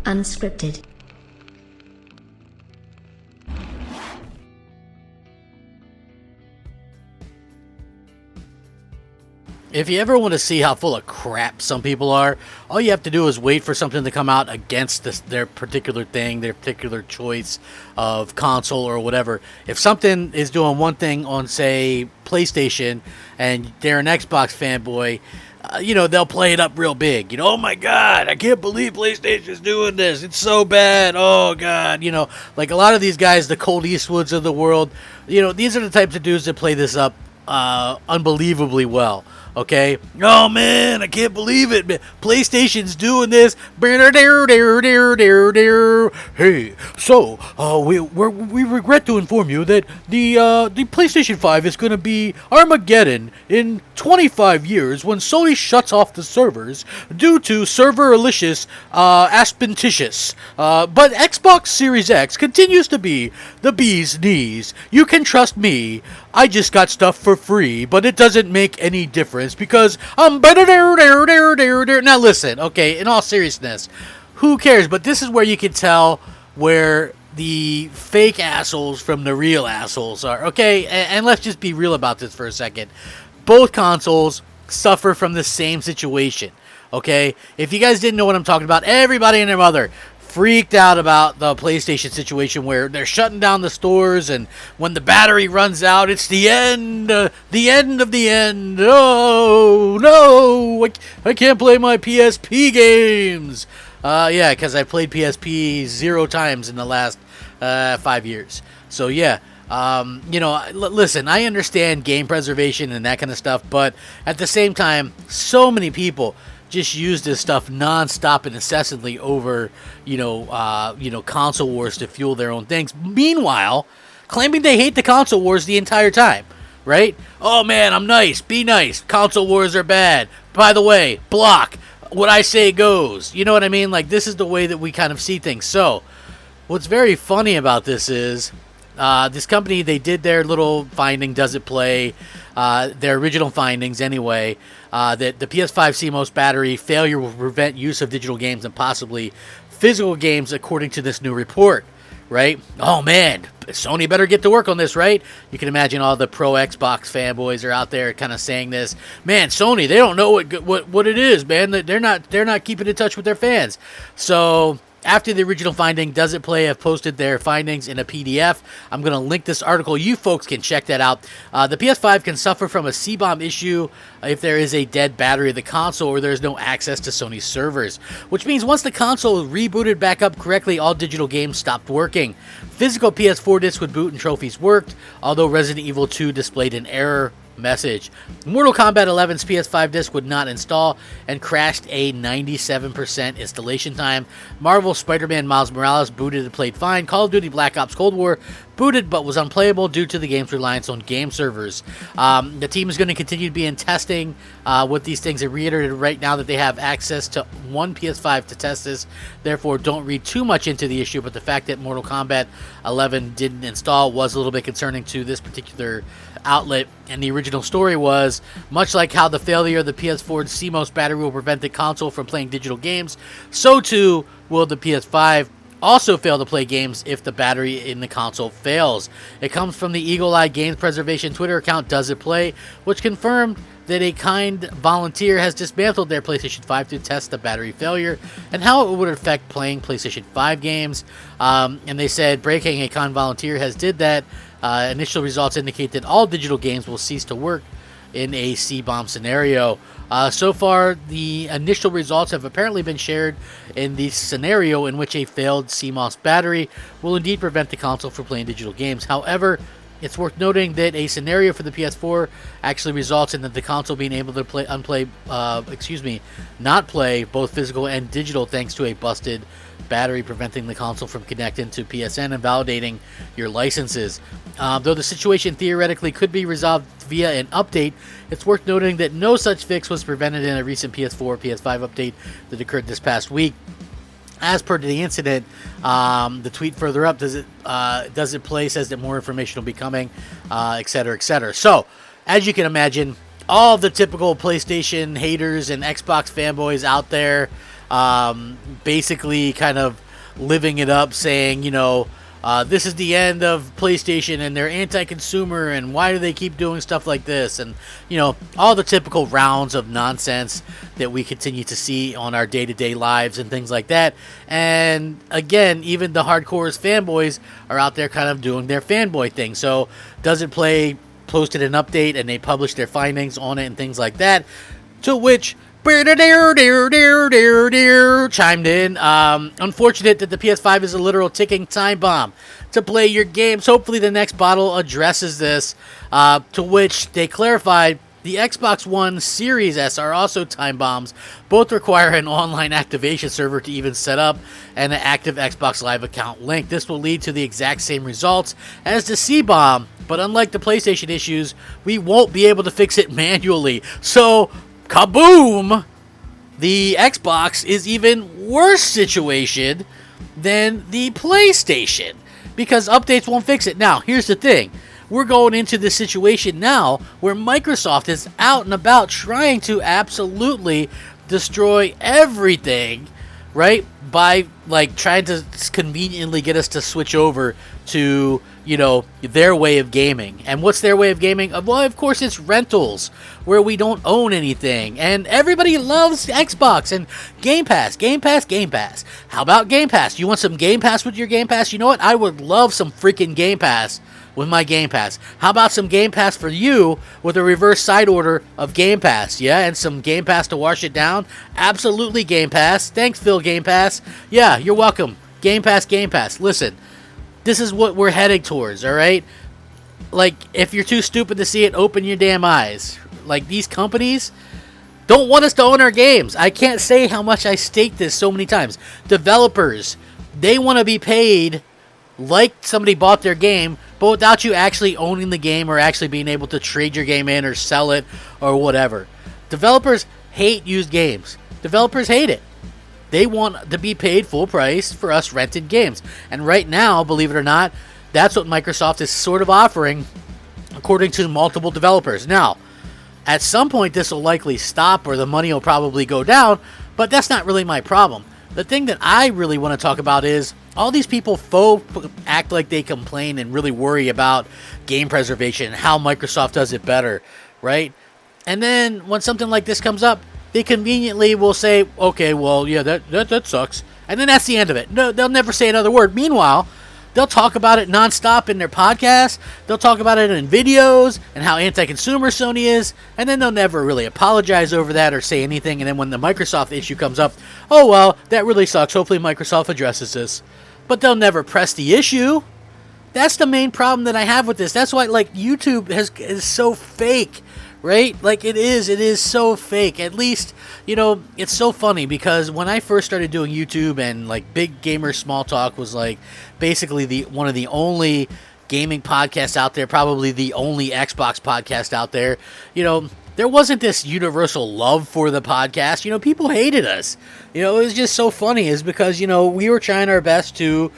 Unscripted. If you ever want to see how full of crap some people are, all you have to do is wait for something to come out against their particular thing, their particular choice of console or whatever. If something is doing one thing on, say, PlayStation, and they're an Xbox fanboy, they'll play it up real big. Oh my God, I can't believe PlayStation's doing this. It's so bad. Oh God, like a lot of these guys, the Colt Eastwoods of the world, these are the types of dudes that play this up unbelievably well. Okay. Oh man, I can't believe it. PlayStation's doing this. Hey, so we regret to inform you that the PlayStation 5 is going to be Armageddon in 25 years when Sony shuts off the servers due to serverlicious aspentitious. But Xbox Series X continues to be the bee's knees. You can trust me. I just got stuff for free, but it doesn't make any difference because I'm better. Now listen, okay, in all seriousness, who cares? But this is where you can tell where the fake assholes from the real assholes are, okay? And let's just be real about this for a second. Both consoles suffer from the same situation, okay? If you guys didn't know what I'm talking about, everybody and their mother freaked out about the PlayStation situation where they're shutting down the stores, and when the battery runs out, it's the end of the end. Oh, no, I can't play my PSP games. Yeah, because I played PSP 0 times in the last 5 years. So, yeah. Listen, I understand game preservation and that kind of stuff, but at the same time, so many people just use this stuff nonstop and incessantly over, console wars to fuel their own things. Meanwhile, claiming they hate the console wars the entire time, right? Oh man, I'm nice. Be nice. Console wars are bad. By the way, block. What I say goes. You know what I mean? Like, this is the way that we kind of see things. So, what's very funny about this is, this company, they did their little finding, does it play, their original findings anyway, that the PS5 CMOS battery failure will prevent use of digital games and possibly physical games according to this new report, right? Oh man, Sony better get to work on this, right? You can imagine all the pro Xbox fanboys are out there kind of saying this. Man, Sony, they don't know what it is, man. They're not keeping in touch with their fans. So after the original finding, Does It Play have posted their findings in a PDF. I'm going to link this article. You folks can check that out. The PS5 can suffer from a C-bomb issue if there is a dead battery of the console or there is no access to Sony's servers, which means once the console rebooted back up correctly, all digital games stopped working. Physical PS4 discs with boot and trophies worked, although Resident Evil 2 displayed an error message. Mortal Kombat 11's PS5 disc would not install and crashed a 97% installation time. Marvel Spider-Man Miles Morales booted and played fine. Call of Duty Black Ops Cold War booted but was unplayable due to the game's reliance on game servers. The team is going to continue to be in testing with these things. They reiterated right now that they have access to one PS5 to test this. Therefore, don't read too much into the issue, but the fact that Mortal Kombat 11 didn't install was a little bit concerning to this particular outlet. And the original story was, much like how the failure of the PS4's CMOS battery will prevent the console from playing digital games, so too will the PS5 also fail to play games if the battery in the console fails. It comes from the Eagle Eye Games Preservation Twitter account Does It Play, which confirmed that a kind volunteer has dismantled their PlayStation 5 to test the battery failure and how it would affect playing PlayStation 5 games. And they said breaking a kind volunteer has did that. Initial results indicate that all digital games will cease to work in a C-bomb scenario. So far, the initial results have apparently been shared in the scenario in which a failed CMOS battery will indeed prevent the console from playing digital games. However, it's worth noting that a scenario for the PS4 actually results in the console being able to not play both physical and digital thanks to a busted battery, preventing the console from connecting to PSN and validating your licenses. Though the situation theoretically could be resolved via an update, it's worth noting that no such fix was prevented in a recent PS4 PS5 update that occurred this past week. As per the incident, the tweet further up, Does It Play says that more information will be coming, etc., etc. So, as you can imagine, all the typical PlayStation haters and Xbox fanboys out there, basically kind of living it up, saying, this is the end of PlayStation and they're anti-consumer and why do they keep doing stuff like this? And, all the typical rounds of nonsense that we continue to see on our day-to-day lives and things like that. And again, even the hardcore fanboys are out there kind of doing their fanboy thing. So Does It Play posted an update and they published their findings on it and things like that, to which chimed in. Unfortunate that the PS5 is a literal ticking time bomb to play your games. Hopefully the next bottle addresses this, to which they clarified the Xbox One Series S are also time bombs. Both require an online activation server to even set up and an active Xbox Live account link. This will lead to the exact same results as the C-bomb, but unlike the PlayStation issues, we won't be able to fix it manually. So, kaboom! The Xbox is even worse situation than the PlayStation, because updates won't fix it. Now, here's the thing. We're going into this situation now where Microsoft is out and about trying to absolutely destroy everything, right? By trying to conveniently get us to switch over to, their way of gaming. And what's their way of gaming? Well, of course, it's rentals, where we don't own anything. And everybody loves Xbox and Game Pass, Game Pass, Game Pass. How about Game Pass? You want some Game Pass with your Game Pass? You know what? I would love some freaking Game Pass with my Game Pass. How about some Game Pass for you with a reverse side order of Game Pass? Yeah, and some Game Pass to wash it down? Absolutely, Game Pass. Thanks, Phil Game Pass. Yeah, you're welcome. Game Pass, Game Pass. Listen, this is what we're heading towards, all right? If you're too stupid to see it, open your damn eyes. These companies don't want us to own our games. I can't say how much I state this so many times. Developers, they want to be paid like somebody bought their game, but without you actually owning the game or actually being able to trade your game in or sell it or whatever. Developers hate used games. Developers hate it. They want to be paid full price for us rented games. And right now, believe it or not, that's what Microsoft is sort of offering, according to multiple developers. Now, at some point, this will likely stop or the money will probably go down, but that's not really my problem. The thing that I really want to talk about is all these people act like they complain and really worry about game preservation and how Microsoft does it better, right? And then when something like this comes up, they conveniently will say, okay, well, yeah, that sucks. And then that's the end of it. No, they'll never say another word. Meanwhile, they'll talk about it nonstop in their podcasts. They'll talk about it in videos and how anti-consumer Sony is. And then they'll never really apologize over that or say anything. And then when the Microsoft issue comes up, oh, well, that really sucks. Hopefully Microsoft addresses this. But they'll never press the issue. That's the main problem that I have with this. That's why, YouTube is so fake. Right? It is so fake. At least, it's so funny because when I first started doing YouTube and Big Gamer Small Talk was basically one of the only gaming podcasts out there, probably the only Xbox podcast out there, there wasn't this universal love for the podcast. People hated us. It was just so funny is because, we were trying our best to,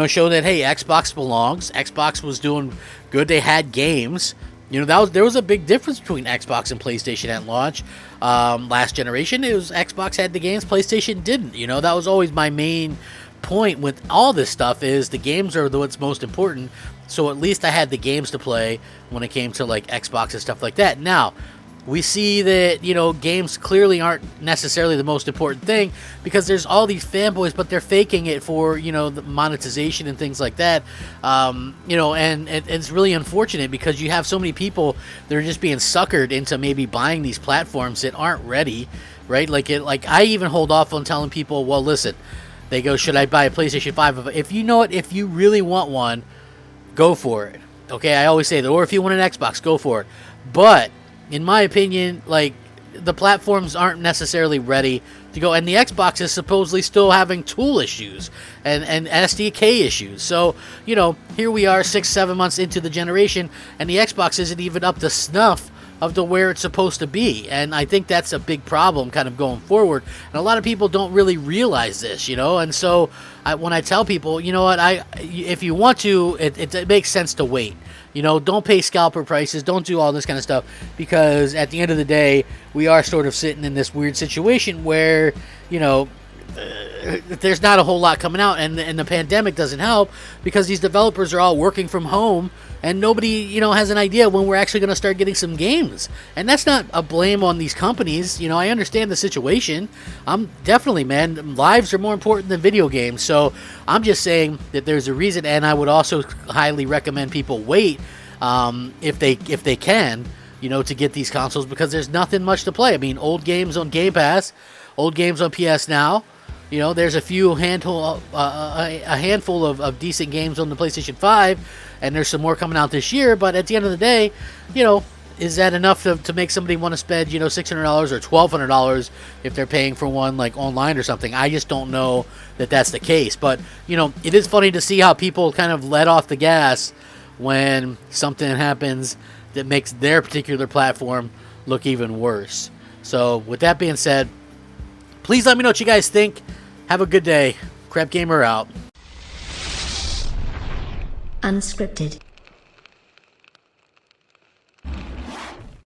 show that, hey, Xbox belongs. Xbox was doing good. They had games. There was a big difference between Xbox and PlayStation at launch. Last generation, Xbox had the games, PlayStation didn't. That was always my main point with all this stuff is the games are what's most important. So at least I had the games to play when it came to Xbox and stuff like that. Now, we see that, games clearly aren't necessarily the most important thing because there's all these fanboys, but they're faking it for, the monetization and things like that. And it's really unfortunate because you have so many people that are just being suckered into maybe buying these platforms that aren't ready, right? I even hold off on telling people, well, listen, they go, should I buy a PlayStation 5? If you really want one, go for it. Okay, I always say that. Or if you want an Xbox, go for it. But in my opinion, the platforms aren't necessarily ready to go, and the Xbox is supposedly still having tool issues and SDK issues. So, here we are 6-7 months into the generation, and the Xbox isn't even up to snuff of where it's supposed to be. And I think that's a big problem kind of going forward. And a lot of people don't really realize this, And so when I tell people, if you want to, it makes sense to wait. Don't pay scalper prices. Don't do all this kind of stuff because at the end of the day, we are sort of sitting in this weird situation where, there's not a whole lot coming out, and the pandemic doesn't help because these developers are all working from home, and nobody, you know, has an idea when we're actually going to start getting some games. And that's not a blame on these companies. You know, I understand the situation. I'm definitely, man, lives are more important than video games. So I'm just saying that there's a reason, and I would also highly recommend people wait if they can, you know, to get these consoles, because there's nothing much to play. I mean, old games on Game Pass, old games on PS Now. You know, there's a handful of decent games on the PlayStation 5, and there's some more coming out this year. But at the end of the day, you know, is that enough to make somebody want to spend, you know, $600 or $1,200 if they're paying for one like online or something? I just don't know that that's the case. But, you know, it is funny to see how people kind of let off the gas when something happens that makes their particular platform look even worse. So with that being said, please let me know what you guys think. Have a good day. Crapgamer out. Unscripted.